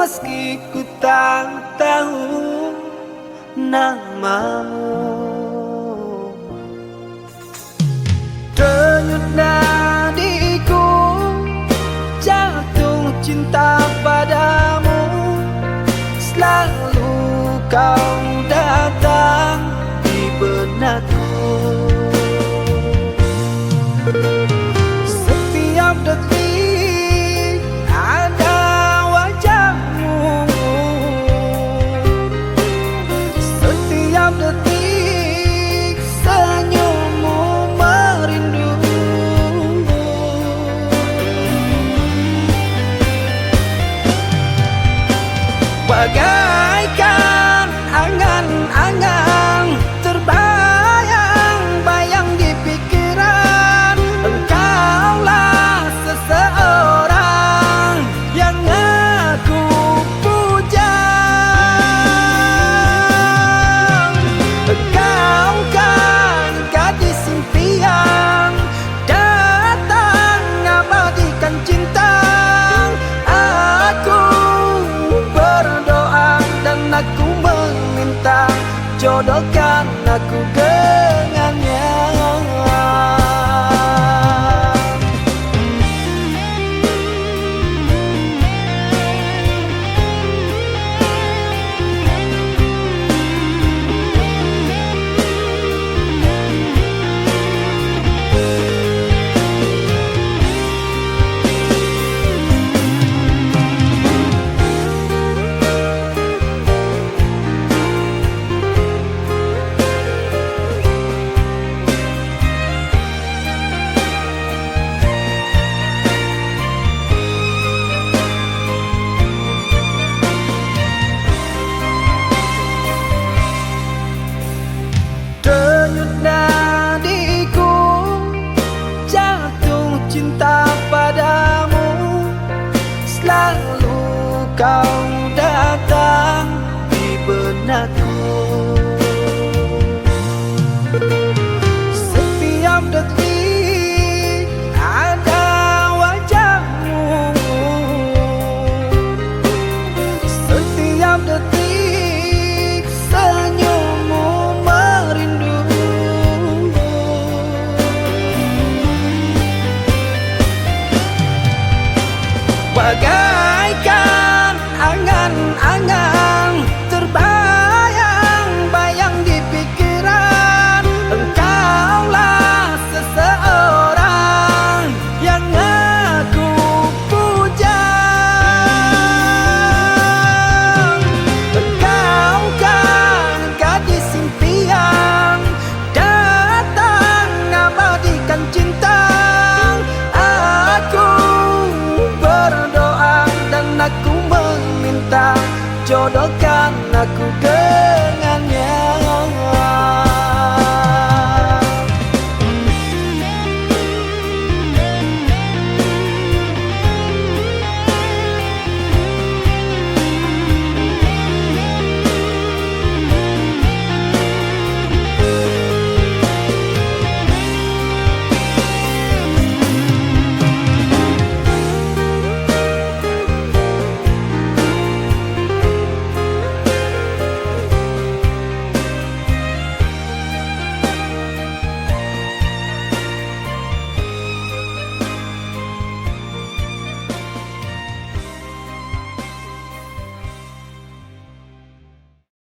meski ku tak tahu namamu. Denyut nadiku jatuh cinta padamu, selalu kau datang di benakku. Setiap detik ada wajahmu, setiap detik senyummu merindu. Bagaikan angan-angan terbayang-bayang di pikiran, engkaulah seseorang yang aku puja. Engkau kan gadis impian, datang abadikan cinta. Aku berdoa dan aku meminta, jodohkan aku dengannya. Denyut nadiku jatuh cinta padamu, selalu kau datang di benakku. Setiap detik ada wajahmu, setiap detik senyummu merindu. Bagaikan angan-angan terbayang-bayang di pikiran, engkaulah seseorang yang aku puja. Engkau kan gadis impian, datang abadikan cinta.